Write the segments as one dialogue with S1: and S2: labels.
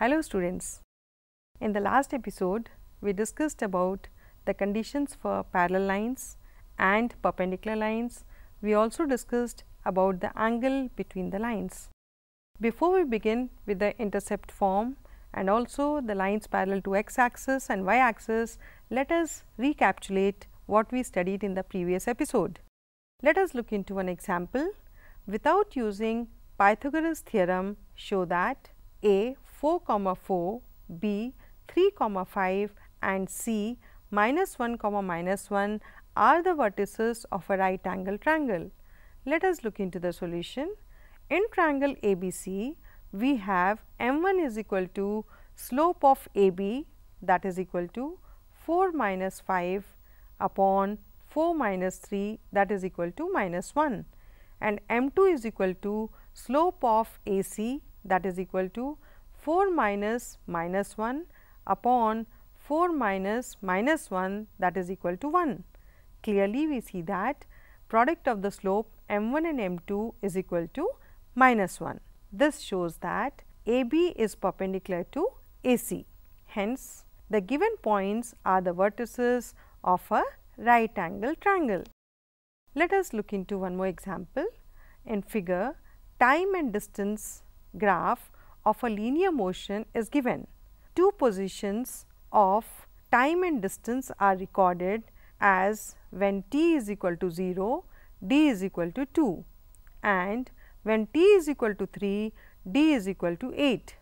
S1: Hello students, in the last episode we discussed about the conditions for parallel lines and perpendicular lines. We also discussed about the angle between the lines. Before we begin with the intercept form and also the lines parallel to x axis and y axis, let us recapitulate what we studied in the previous episode. Let us look into an example. Without using Pythagoras theorem, show that A 4, B 3, 5 and C -1, -1 are the vertices of a right angle triangle. Let us look into the solution. In triangle ABC, we have M1 is equal to slope of AB, that is equal to 4 minus 5 upon 4 minus 3, that is equal to -1, and M2 is equal to slope of AC, that is equal to 4 minus -1 upon 4 minus -1, that is equal to 1. Clearly, we see that product of the slope M1 and M2 is equal to -1. This shows that AB is perpendicular to AC. Hence, the given points are the vertices of a right angle triangle. Let us look into one more example. In figure, time and distance graph of a linear motion is given. Two positions of time and distance are recorded as when t is equal to 0, d is equal to 2, and when t is equal to 3, d is equal to 8.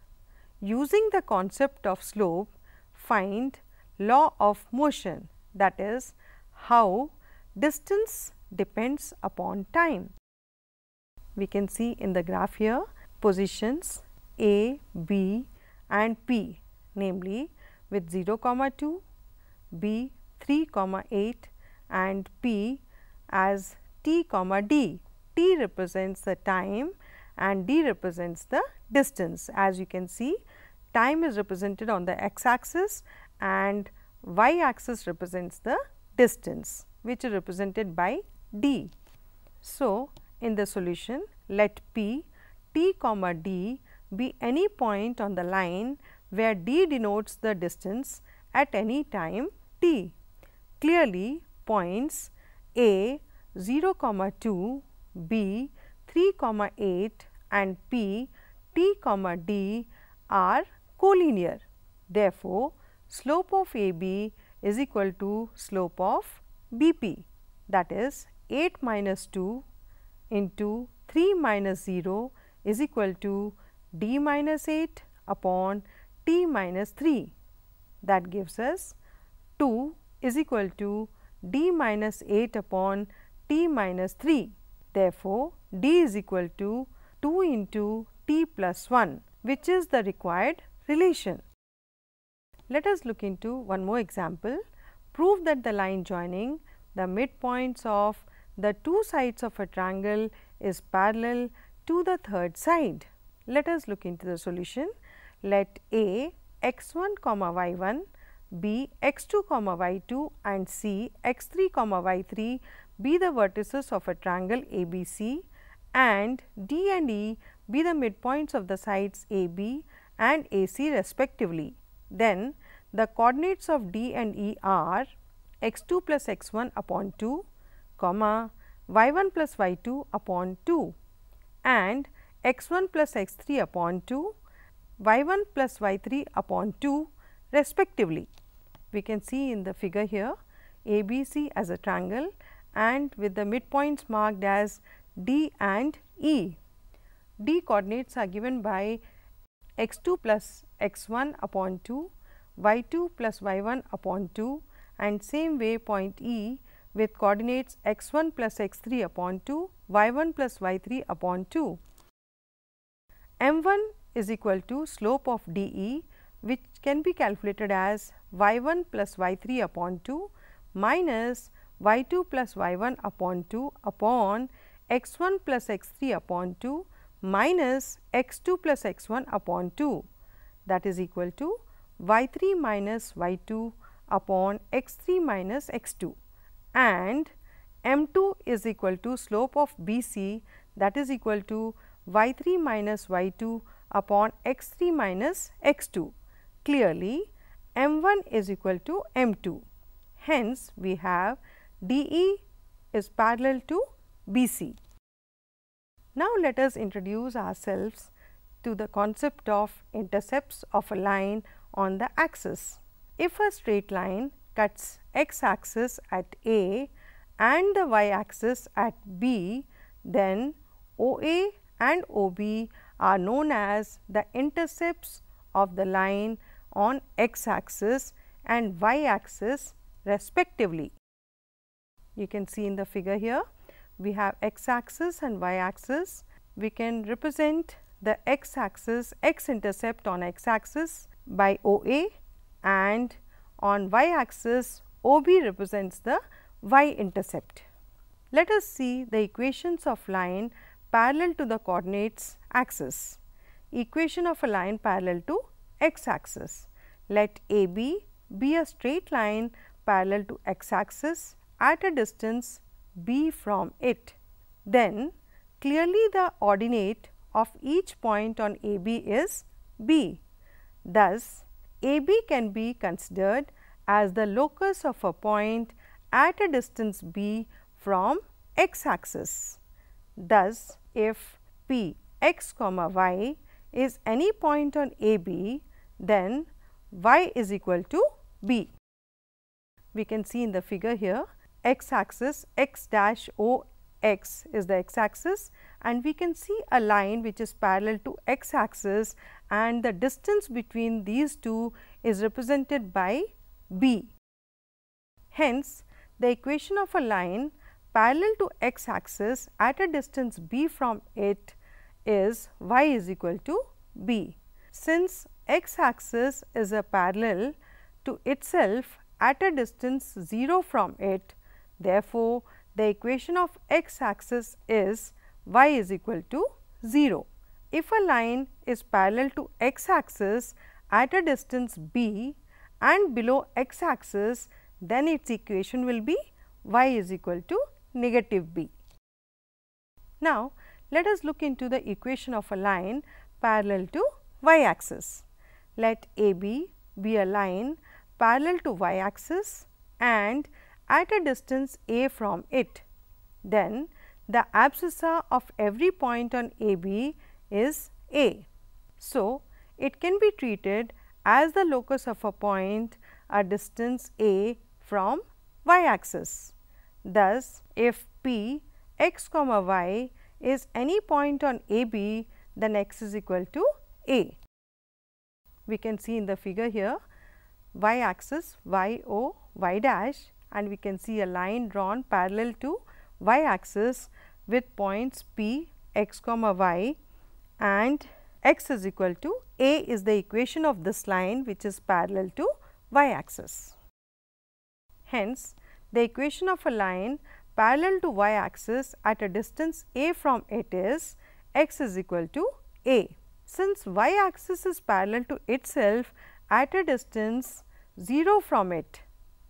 S1: Using the concept of slope, find law of motion, that is how distance depends upon time. We can see in the graph here positions A, B and P, namely with 0, 2, B 3, 8 and P as t, d. T represents the time and d represents the distance. As you can see, time is represented on the x axis and y axis represents the distance, which is represented by d. So, in the solution, let P, t, d be any point on the line where d denotes the distance at any time t. Clearly, points A 0, 2, B 3, 8 and P t, d are collinear. Therefore, slope of AB is equal to slope of BP, that is 8 minus 2 into 3 minus 0 is equal to d minus 8 upon t minus 3. That gives us 2 is equal to d minus 8 upon t minus 3. Therefore, d is equal to 2 into t plus 1, which is the required relation. Let us look into one more example. Prove that the line joining the midpoints of the two sides of a triangle is parallel to the third side. Let us look into the solution. Let A x1, y1, B x2, y2 and C x3, y3 be the vertices of a triangle ABC and D and E be the midpoints of the sides AB and AC respectively. Then the coordinates of D and E are x2 plus x1 upon 2, y1 plus y2 upon 2 and x1 plus x3 upon 2, y1 plus y3 upon 2 respectively. We can see in the figure here ABC as a triangle and with the midpoints marked as D and E. D coordinates are given by x2 plus x1 upon 2, y2 plus y1 upon 2 and same way point E with coordinates x1 plus x3 upon 2, y1 plus y3 upon 2. M1 is equal to slope of DE, which can be calculated as y1 plus y3 upon 2 minus y2 plus y1 upon 2 upon x1 plus x3 upon 2 minus x2 plus x1 upon 2, that is equal to y3 minus y2 upon x3 minus x2, and M2 is equal to slope of BC, that is equal to y3 minus y2 upon x3 minus x2. Clearly, m1 is equal to m2. Hence, we have DE is parallel to BC. Now, let us introduce ourselves to the concept of intercepts of a line on the axis. If a straight line cuts x axis at A and the y axis at B, then OA and OB are known as the intercepts of the line on x axis and y axis respectively. You can see in the figure here, we have x axis and y axis. We can represent the x axis, x intercept on x axis by OA, and on y axis OB represents the y intercept. Let us see the equations of line parallel to the coordinates axis. Equation of a line parallel to x axis. Let AB be a straight line parallel to x axis at a distance b from it. Then clearly the ordinate of each point on AB is B. Thus, AB can be considered as the locus of a point at a distance b from x axis. Thus, if P x comma y is any point on AB, then y is equal to B. We can see in the figure here, x axis x dash O x is the x axis, and we can see a line which is parallel to x axis, and the distance between these two is represented by B. Hence, the equation of a line parallel to x axis at a distance b from it is y is equal to B. Since x axis is a parallel to itself at a distance 0 from it, therefore, the equation of x axis is y is equal to 0. If a line is parallel to x axis at a distance b and below x axis, then its equation will be y is equal to negative b. Now, let us look into the equation of a line parallel to y axis. Let AB be a line parallel to y axis and at a distance a from it. Then the abscissa of every point on AB is A. So, it can be treated as the locus of a point a distance a from y axis. Thus, if P x comma y is any point on AB, then x is equal to A. We can see in the figure here y axis y o y dash, and we can see a line drawn parallel to y axis with points P x comma y, and x is equal to A is the equation of this line which is parallel to y axis. Hence, the equation of a line parallel to y axis at a distance a from it is x is equal to A. Since y axis is parallel to itself at a distance 0 from it,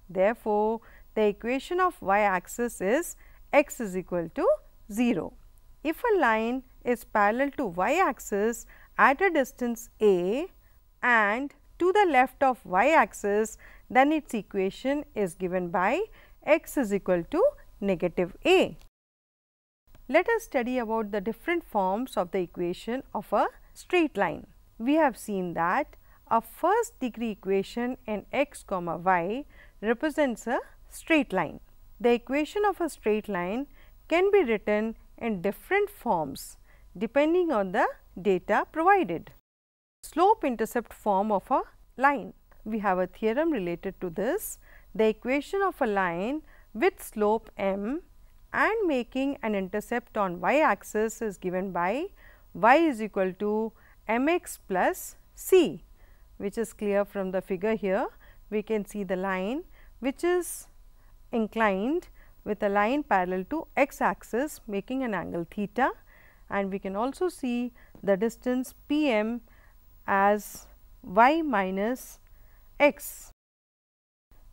S1: therefore, the equation of y axis is x is equal to 0. If a line is parallel to y axis at a distance a and to the left of y axis, then its equation is given by x is equal to negative a. Let us study about the different forms of the equation of a straight line. We have seen that a first degree equation in x comma y represents a straight line. The equation of a straight line can be written in different forms depending on the data provided. Slope intercept form of a line. We have a theorem related to this. The equation of a line with slope m and making an intercept on y axis is given by y is equal to mx plus c, which is clear from the figure here. We can see the line which is inclined with a line parallel to x axis making an angle theta, and we can also see the distance p m as y minus x.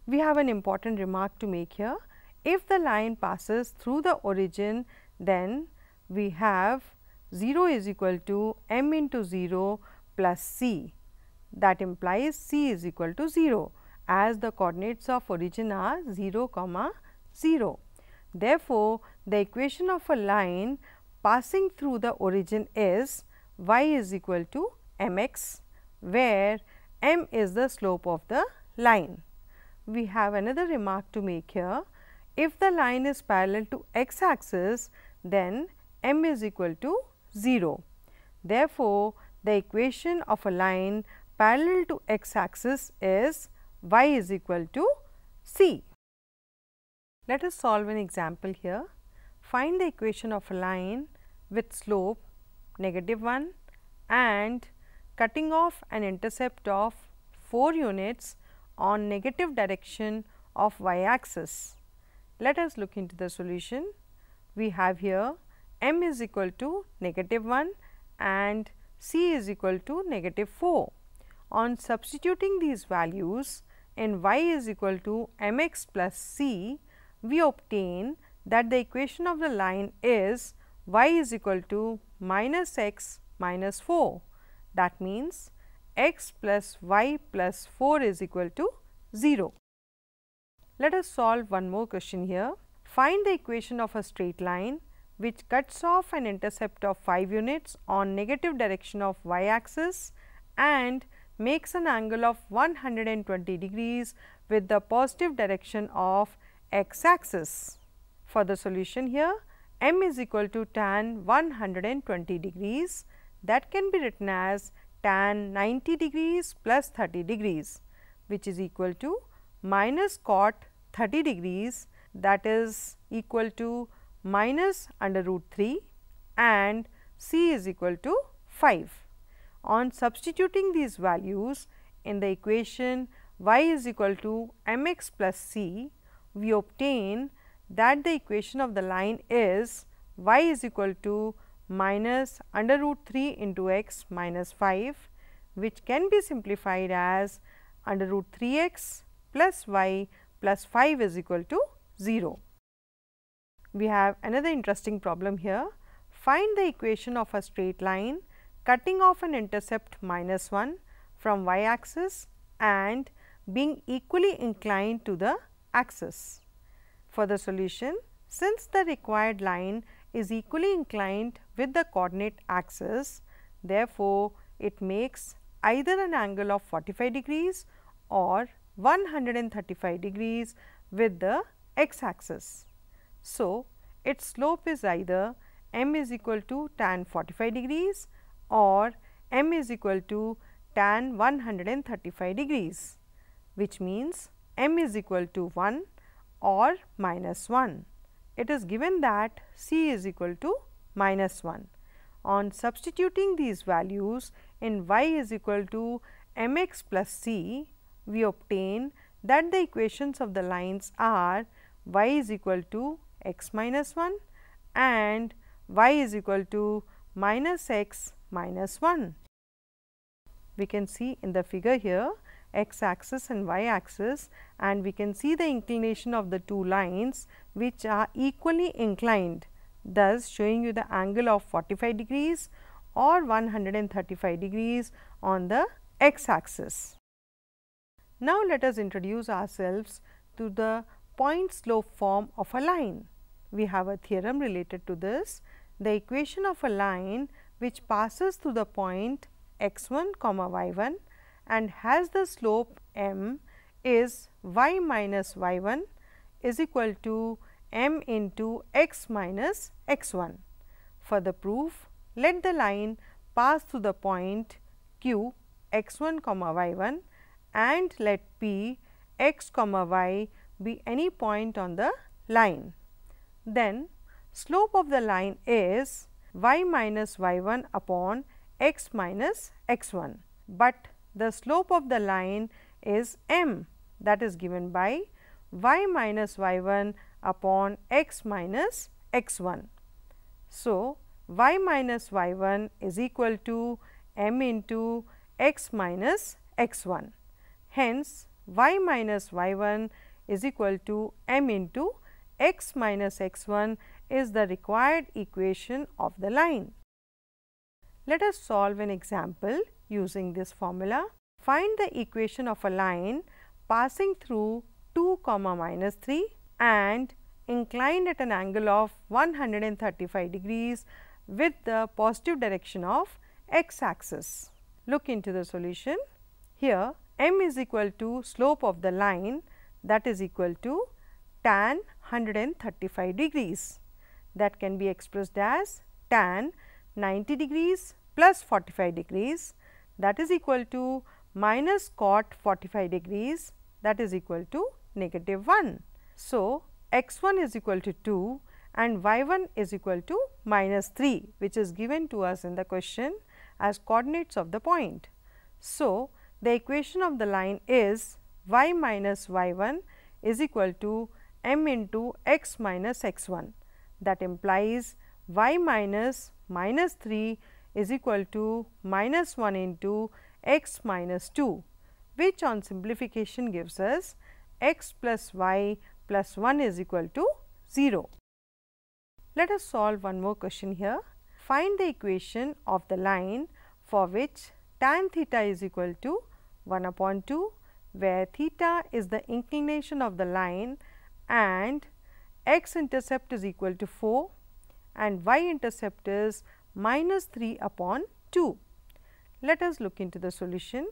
S1: We have an important remark to make here. If the line passes through the origin, then we have 0 is equal to m into 0 plus c. That implies c is equal to 0, as the coordinates of origin are 0, 0. Therefore, the equation of a line passing through the origin is y is equal to mx, where m is the slope of the line. We have another remark to make here. If the line is parallel to x axis, then m is equal to 0. Therefore, the equation of a line parallel to x axis is y is equal to c. Let us solve an example here. Find the equation of a line with slope -1 and cutting off an intercept of 4 units on negative direction of y axis. Let us look into the solution. We have here m is equal to -1 and c is equal to -4. On substituting these values in y is equal to mx plus c, we obtain that the equation of the line is y is equal to -x minus 4. That means x plus y plus 4 is equal to 0. Let us solve one more question here. Find the equation of a straight line which cuts off an intercept of 5 units on negative direction of y axis and makes an angle of 120 degrees with the positive direction of x axis. For the solution here, m is equal to tan 120 degrees, that can be written as tan 90 degrees plus 30 degrees, which is equal to minus cot 30 degrees, that is equal to minus under root 3, and c is equal to 5. On substituting these values in the equation y is equal to mx plus c, we obtain that the equation of the line is y is equal to minus under root 3 into x minus 5, which can be simplified as under root 3x plus y plus 5 is equal to 0. We have another interesting problem here. Find the equation of a straight line cutting off an intercept -1 from y axis and being equally inclined to the axis. For the solution, since the required line is equally inclined with the coordinate axis, therefore, it makes either an angle of 45 degrees or 135 degrees with the x axis. So, its slope is either m is equal to tan 45 degrees or m is equal to tan 135 degrees, which means m is equal to 1 or minus 1. It is given that c is equal to minus 1. On substituting these values in y is equal to mx plus c, we obtain that the equations of the lines are y is equal to x minus 1 and y is equal to minus x minus 1. We can see in the figure here x axis and y axis, and we can see the inclination of the two lines which are equally inclined, thus showing you the angle of 45 degrees or 135 degrees on the x axis. Now, let us introduce ourselves to the point slope form of a line. We have a theorem related to this. The equation of a line which passes through the point x1, y1 and has the slope m is y minus y1 is equal to m into x minus x1. For the proof, let the line pass through the point q x1, y1 and let p x, y be any point on the line. Then slope of the line is y minus y1 upon x minus x1, but the slope of the line is m, that is given by y minus y1 upon x minus x1. So, y minus y1 is equal to m into x minus x1. Hence, y minus y1 is equal to m into x minus x1 is the required equation of the line. Let us solve an example using this formula. Find the equation of a line passing through 2, -3 and inclined at an angle of 135 degrees with the positive direction of x axis. Look into the solution. Here m is equal to slope of the line, that is equal to tan 135 degrees. That can be expressed as tan 90 degrees plus 45 degrees, that is equal to minus cot 45 degrees, that is equal to -1. So, x1 is equal to 2 and y1 is equal to -3, which is given to us in the question as coordinates of the point. So, the equation of the line is y minus y1 is equal to m into x minus x1. That implies y minus -3 is equal to -1 into x minus 2, which on simplification gives us x plus y plus 1 is equal to 0. Let us solve one more question here. Find the equation of the line for which tan theta is equal to 1/2, where theta is the inclination of the line and x intercept is equal to 4 and y intercept is -3/2. Let us look into the solution.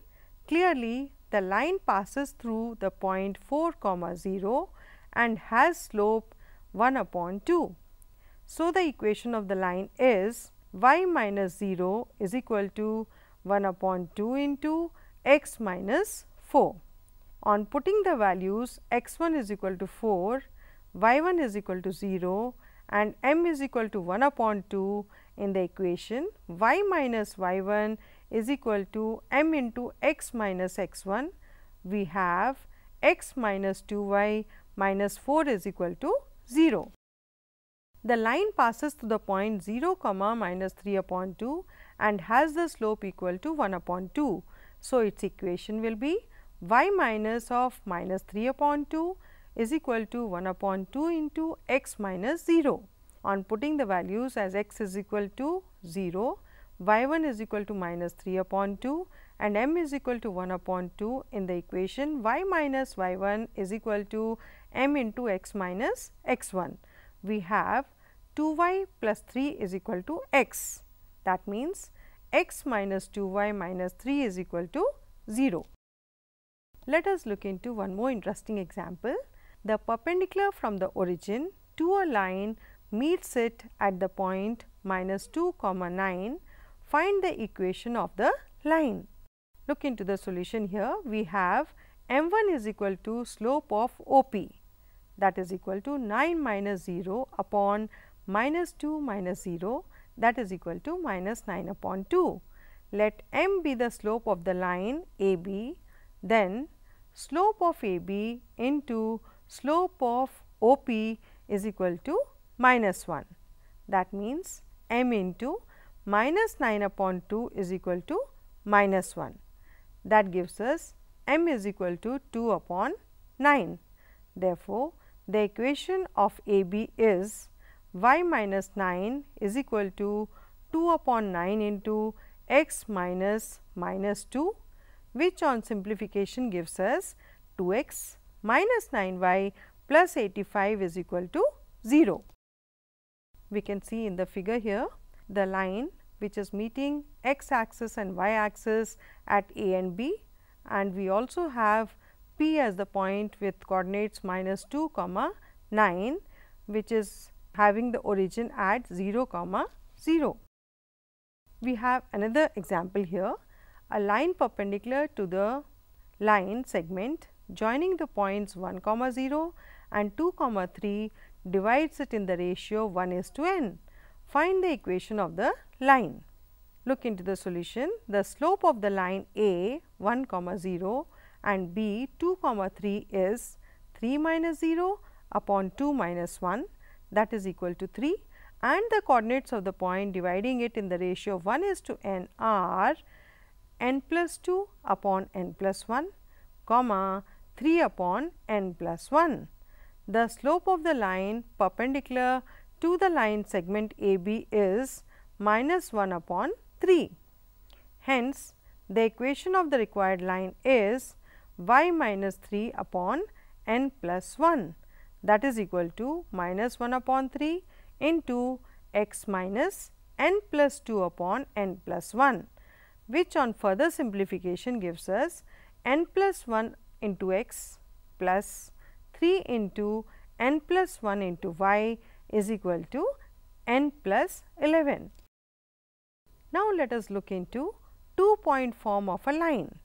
S1: Clearly, the line passes through the point 4, 0 and has slope 1/2. So, the equation of the line is y minus 0 is equal to 1/2 into x minus 4. On putting the values x1 is equal to 4, y1 is equal to 0 and m is equal to 1/2 in the equation, y minus y1 is equal to m into x minus x1, we have x minus 2y minus 4 is equal to 0. The line passes through the point 0, -3/2 and has the slope equal to 1/2. So, its equation will be y minus of -3/2 is equal to 1/2 into x minus 0. On putting the values as x is equal to 0, y1 is equal to -3/2 and m is equal to 1/2 in the equation, y minus y1 is equal to m into x minus x1. We have 2y plus 3 is equal to x. That means, x minus 2y minus 3 is equal to 0. Let us look into one more interesting example. The perpendicular from the origin to a line meets it at the point -2, 9. Find the equation of the line. Look into the solution here. We have m1 is equal to slope of OP, that is equal to 9 minus 0 upon -2 minus 0, that is equal to -9/2. Let m be the slope of the line AB, then slope of AB into slope of OP is equal to -1. That means, m into -9/2 is equal to -1. That gives us m is equal to 2/9. Therefore, the equation of AB is y minus 9 is equal to 2/9 into x minus -2, which on simplification gives us 2x minus 9y plus 85 is equal to 0. We can see in the figure here the line which is meeting x axis and y axis at A and B, and we also have P as the point with coordinates -2, 9, which is having the origin at 0, 0. We have another example here, a line perpendicular to the line segment joining the points 1, 0 and 2, 3 divides it in the ratio 1:n. Find the equation of the line. Look into the solution. The slope of the line A 1, 0 and B 2, 3 is 3 minus 0 upon 2 minus 1, that is equal to 3, and the coordinates of the point dividing it in the ratio of 1:n are n plus 2 upon n plus 1, 3 upon n plus 1. The slope of the line perpendicular to the line segment AB is -1 upon 3. Hence, the equation of the required line is y minus 3 upon n plus 1, that is equal to minus 1 upon 3 into x minus n plus 2 upon n plus 1, which on further simplification gives us n plus 1 into x plus 3 into n plus 1 into y is equal to n plus 11. Now, let us look into 2-point form of a line.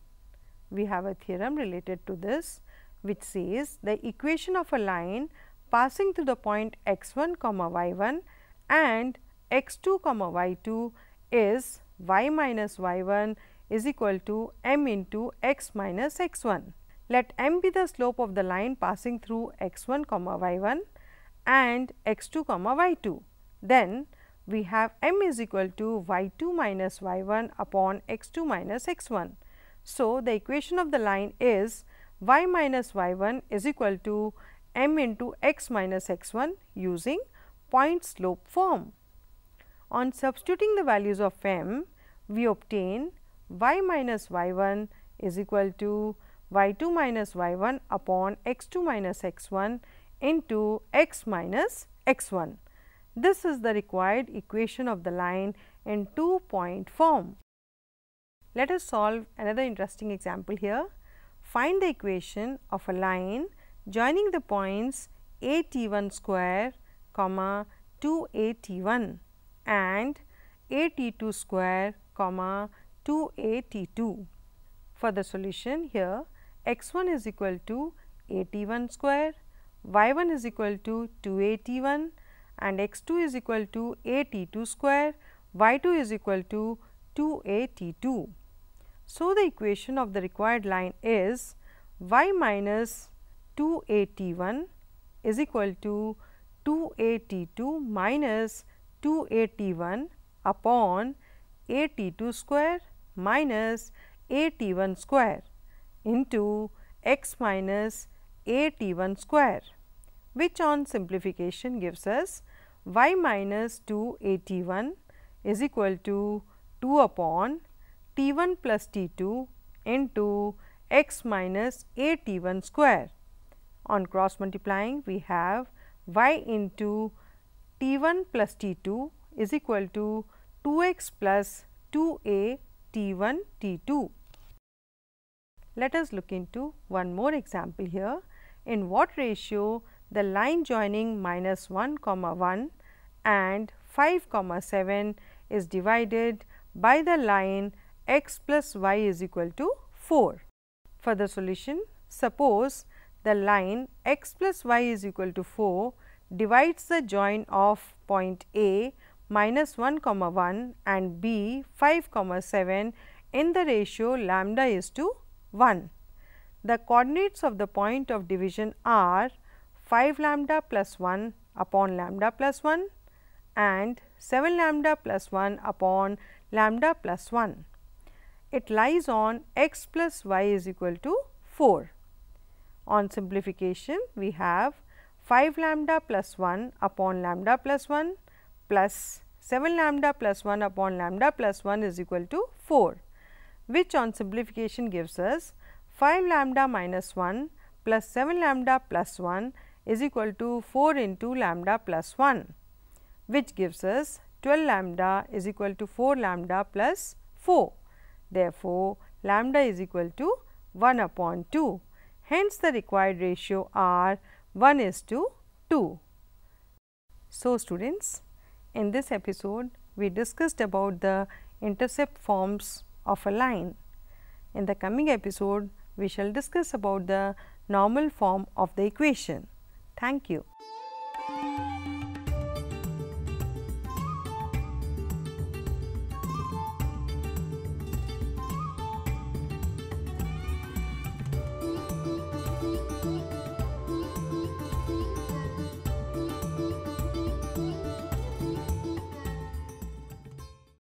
S1: We have a theorem related to this, which says the equation of a line passing through the point x 1 comma y 1 and x 2 comma y 2 is y minus y 1 is equal to m into x minus x 1. Let m be the slope of the line passing through x 1 comma y 1 and x 2 comma y 2. Then we have m is equal to y 2 minus y 1 upon x 2 minus x 1. So, the equation of the line is y minus y 1 is equal to m into x minus x 1 using point slope form. On substituting the values of m, we obtain y minus y 1 is equal to y 2 minus y 1 upon x 2 minus x 1 into x minus x 1. This is the required equation of the line in 2-point form. Let us solve another interesting example here. Find the equation of a line joining the points a t 1 square, 2a t 1 and a t 2 square, 2a t 2. For the solution here, x 1 is equal to a t 1 square, y 1 is equal to 2a t 1 and x 2 is equal to a t 2 square, y 2 is equal to 2a t 2. So, the equation of the required line is y minus 2a t 1 is equal to 2a t 2 minus 2a t 1 upon a t 2 square minus a t 1 square into x minus a t 1 square, which on simplification gives us y minus 2 a t 1 is equal to 2 upon t 1 plus t 2 into x minus a t 1 square. On cross multiplying, we have y into t 1 plus t 2 is equal to 2x plus 2a t 1 t 2. Let us look into one more example here. In what ratio the line joining minus 1 comma 1 and 5 comma 7 is divided by the line x plus y is equal to 4. For the solution, suppose the line x plus y is equal to 4 divides the join of point A minus 1 comma 1 and B 5 comma 7 in the ratio lambda is to 1. The coordinates of the point of division are 5 lambda plus 1 upon lambda plus 1 and 7 lambda plus 1 upon lambda plus 1. It lies on x plus y is equal to 4. On simplification, we have 5 lambda plus 1 upon lambda plus 1 plus 7 lambda plus 1 upon lambda plus 1 is equal to 4, which on simplification gives us 5 lambda minus 1 plus 7 lambda plus 1 is equal to 4 into lambda plus 1, which gives us 12 lambda is equal to 4 lambda plus 4. Therefore, lambda is equal to 1 upon 2. Hence, the required ratio are 1:2. So, students, in this episode we discussed about the intercept forms of a line. In the coming episode, we shall discuss about the normal form of the equation. Thank you.